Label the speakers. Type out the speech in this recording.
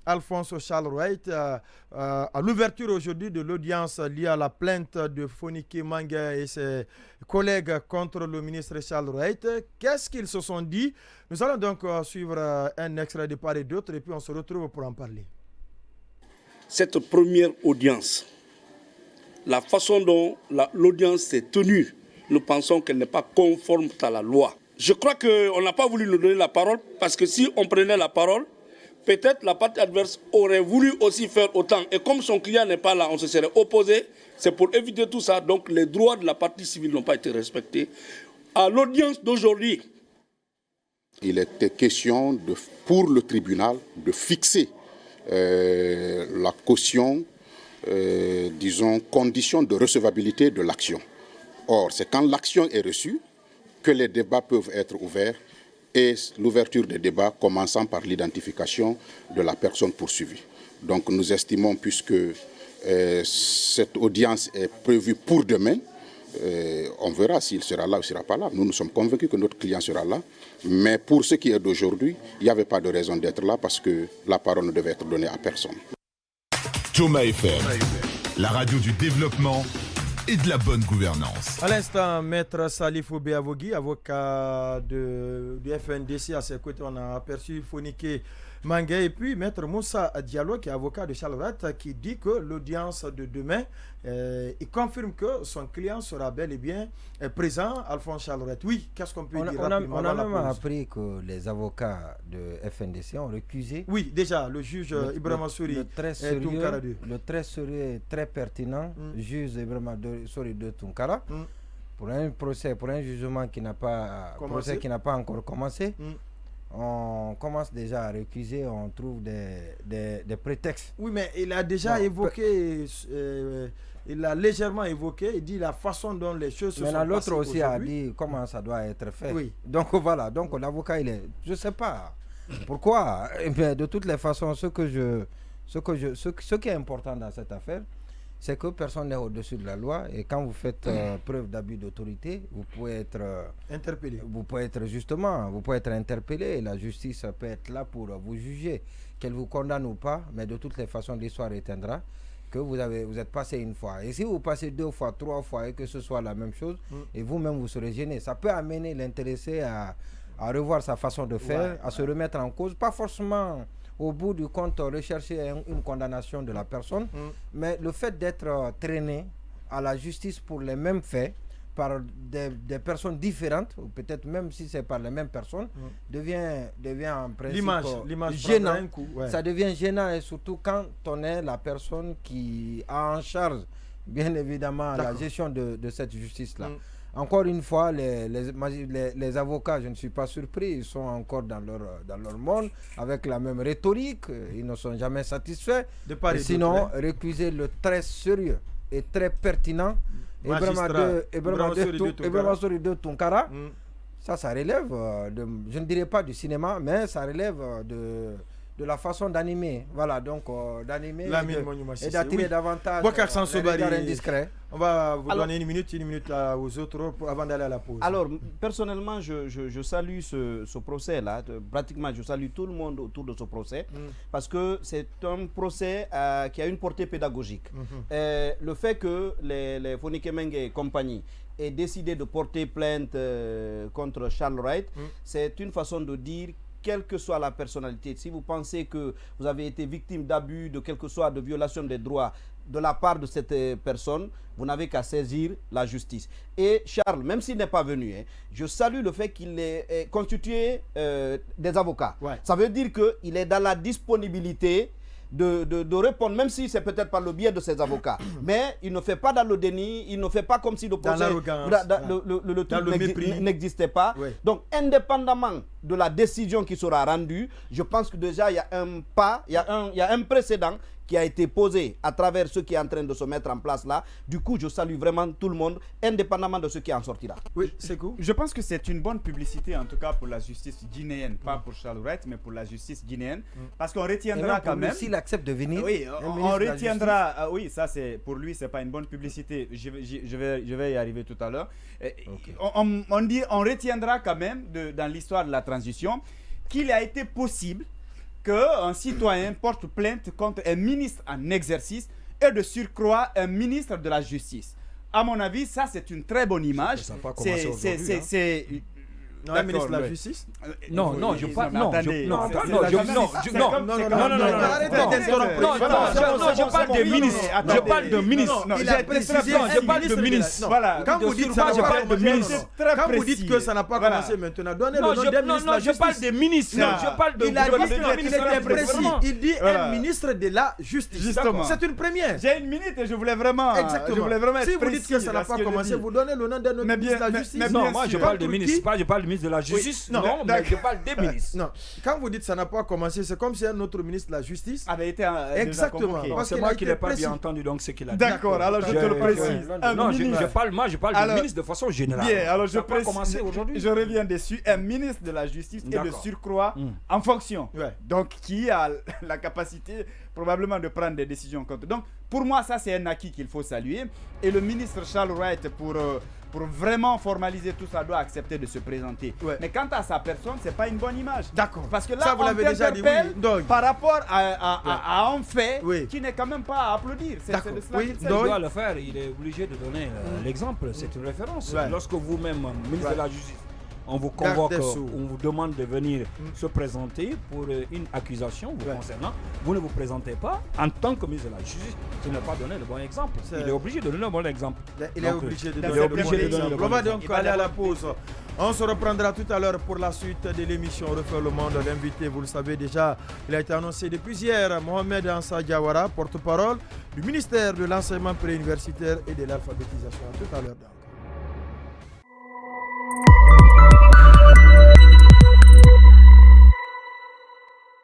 Speaker 1: Alphonse Charles Wright, à l'ouverture aujourd'hui de l'audience liée à la plainte de Fonike Manga et ses collègues contre le ministre Charles Wright. Qu'est-ce qu'ils se sont dit? Nous allons donc suivre un extrait de part et d'autre et puis on se retrouve pour en parler.
Speaker 2: Cette première audience, la façon dont l'audience s'est tenue, nous pensons qu'elle n'est pas conforme à la loi. Je crois qu'on n'a pas voulu nous donner la parole parce que si on prenait la parole, peut-être la partie adverse aurait voulu aussi faire autant. Et comme son client n'est pas là, on se serait opposé. C'est pour éviter tout ça. Donc les droits de la partie civile n'ont pas été respectés. À l'audience d'aujourd'hui,
Speaker 3: il était question pour le tribunal de fixer la caution, disons, condition de recevabilité de l'action. Or, c'est quand l'action est reçue que les débats peuvent être ouverts et l'ouverture des débats commençant par l'identification de la personne poursuivie. Donc nous estimons, puisque cette audience est prévue pour demain, on verra s'il sera là ou s'il ne sera pas là. Nous sommes convaincus que notre client sera là. Mais pour ce qui est d'aujourd'hui, il n'y avait pas de raison d'être là parce que la parole ne devait être donnée à personne.
Speaker 4: Choma FM, la radio du développement et de la bonne gouvernance.
Speaker 1: À l'instant, Maître Salifou Béavogui, avocat du FNDC, à ses côtés, on a aperçu Fonike Manga et puis Maître Moussa Diallo, qui est avocat de Charles Wright, qui dit que l'audience de demain, il confirme que son client sera bel et bien présent, Alphonse Charles Wright. Oui, qu'est-ce qu'on peut dire rapidement?
Speaker 5: On a même appris que les avocats de FNDC ont recusé.
Speaker 1: Oui, déjà, le juge Ibrahima Souri
Speaker 5: le très sérieux et très pertinent juge Ibrahima Souri de Tunkara pour un procès, pour un jugement qui n'a pas encore commencé. On commence déjà à récuser, on trouve des prétextes.
Speaker 1: Oui, mais il a déjà évoqué, il a légèrement évoqué, il dit la façon dont les choses se sont passées.
Speaker 5: Maintenant, l'autre aussi a dit comment ça doit être fait.
Speaker 1: Oui.
Speaker 5: Donc voilà, donc l'avocat, il est, je ne sais pas pourquoi. Mais de toutes les façons, ce qui est important dans cette affaire, c'est que personne n'est au-dessus de la loi et quand vous faites preuve d'abus d'autorité, vous pouvez être
Speaker 1: interpellé.
Speaker 5: Vous pouvez être interpellé et la justice peut être là pour vous juger, qu'elle vous condamne ou pas, mais de toutes les façons, l'histoire retiendra que vous êtes passé une fois. Et si vous passez 2 fois, 3 fois et que ce soit la même chose, et vous-même vous serez gêné, ça peut amener l'intéressé à revoir sa façon de faire, à se remettre en cause, pas forcément au bout du compte rechercher une condamnation de la personne, mais le fait d'être traîné à la justice pour les mêmes faits par des personnes différentes, ou peut-être même si c'est par les mêmes personnes, devient en principe
Speaker 1: l'image
Speaker 5: gênant.
Speaker 1: Un coup,
Speaker 5: Ça devient gênant et surtout quand on est la personne qui a en charge, bien évidemment, la gestion de cette justice-là. Encore une fois, les avocats, je ne suis pas surpris, ils sont encore dans leur monde, avec la même rhétorique, ils ne sont jamais satisfaits. Sinon, récuser le très sérieux et très pertinent Ibrahima Souri de Tunkara, ça relève, je ne dirais pas du cinéma, mais ça relève de la façon d'animer, voilà, donc d'animer et d'attirer davantage les regards indiscrets.
Speaker 1: On va vous donner une minute aux autres avant d'aller à la pause.
Speaker 6: Alors, personnellement, je salue ce procès-là. Pratiquement, je salue tout le monde autour de ce procès parce que c'est un procès qui a une portée pédagogique. Le fait que les Fonike Menge et compagnie aient décidé de porter plainte contre Charles Wright, c'est une façon de dire quelle que soit la personnalité, si vous pensez que vous avez été victime d'abus, de quelque soit de violation des droits de la part de cette personne, vous n'avez qu'à saisir la justice. Et Charles, même s'il n'est pas venu, je salue le fait qu'il ait constitué des avocats. Ça veut dire qu'il est dans la disponibilité de répondre, même si c'est peut-être par le biais de ses avocats. Mais il ne fait pas dans le déni, il ne fait pas comme si le procès, le truc n'existait pas. Donc, indépendamment de la décision qui sera rendue, je pense que déjà il y a un pas, il y a un précédent qui a été posé à travers ce qui est en train de se mettre en place là. Du coup, je salue vraiment tout le monde, indépendamment de ce qui en sortira.
Speaker 1: Oui, c'est cool.
Speaker 7: Je pense que c'est une bonne publicité, en tout cas pour la justice guinéenne, pas pour Charles Wright, mais pour la justice guinéenne, parce qu'on retiendra quand même.
Speaker 5: S'il accepte de venir,
Speaker 7: oui, on retiendra. Oui, ça c'est pour lui, c'est pas une bonne publicité. Je vais y arriver tout à l'heure. On retiendra quand même dans l'histoire de la transition qu'il a été possible qu'un citoyen porte plainte contre un ministre en exercice et de surcroît un ministre de la Justice. À mon avis, ça c'est une très bonne image.
Speaker 8: Ça n'a pas commencé aujourd'hui,
Speaker 7: c'est
Speaker 1: Un ministre de la Justice?
Speaker 8: Non, je parle.
Speaker 7: Non,
Speaker 8: Arrêtez je parle de ministre. Je parle de ministre.
Speaker 1: Il a précisé.
Speaker 8: Je parle de ministre.
Speaker 7: Voilà.
Speaker 1: Quand vous dites ça,
Speaker 8: je parle de ministre.
Speaker 1: Quand vous dites que ça n'a pas commencé maintenant, donnez le nom des ministres.
Speaker 8: Non, je parle des ministres. Je parle de.
Speaker 1: Il a dit qu'il était précis. Il dit un ministre de la Justice.
Speaker 7: Justement.
Speaker 1: C'est une première.
Speaker 7: J'ai une minute et je voulais vraiment.
Speaker 1: Exactement.
Speaker 7: Être
Speaker 1: Si vous dites que ça n'a pas commencé, vous donnez le nom d'un autre ministre de la Justice.
Speaker 8: Non, moi je parle de ministre. Je parle de ministre de la Justice. Non, mais je parle des ministres.
Speaker 1: Non, quand vous dites que ça n'a pas commencé, c'est comme si un autre ministre de la Justice
Speaker 7: avait été
Speaker 1: exactement.
Speaker 8: C'est moi qui n'ai pas bien entendu donc ce qu'il a dit.
Speaker 7: D'accord, alors je te le précise.
Speaker 8: Non, je parle du ministre de façon générale.
Speaker 7: Bien, alors je
Speaker 8: précise.
Speaker 7: Je reviens dessus. Un ministre de la Justice et de surcroît en fonction. Donc qui a la capacité probablement de prendre des décisions en compte. Donc pour moi, ça c'est un acquis qu'il faut saluer. Et le ministre Charles Wright, pour vraiment formaliser tout ça, doit accepter de se présenter. Mais quant à sa personne, c'est pas une bonne image.
Speaker 1: D'accord.
Speaker 7: Parce que là,
Speaker 1: ça, vous l'avez déjà dit,
Speaker 7: par rapport à un fait qui n'est quand même pas à applaudir. C'est de cela qu'il s'agit.
Speaker 8: Il doit le faire. Il est obligé de donner l'exemple. C'est une référence. Lorsque vous-même, ministre de la Justice, on vous convoque, on vous demande de venir se présenter pour une accusation vous concernant. Vous ne vous présentez pas en tant que ministre de la Justice. Tu n'as pas donné le bon exemple. Il est obligé de donner le bon exemple.
Speaker 1: Il est obligé de donner le bon exemple. On va donc aller à la pause. On se reprendra tout à l'heure pour la suite de l'émission Refaire le Monde. L'invité, vous le savez déjà, il a été annoncé depuis hier. Mohamed Ansa Diawara, porte-parole du ministère de l'enseignement préuniversitaire et de l'alphabétisation. À tout à l'heure donc.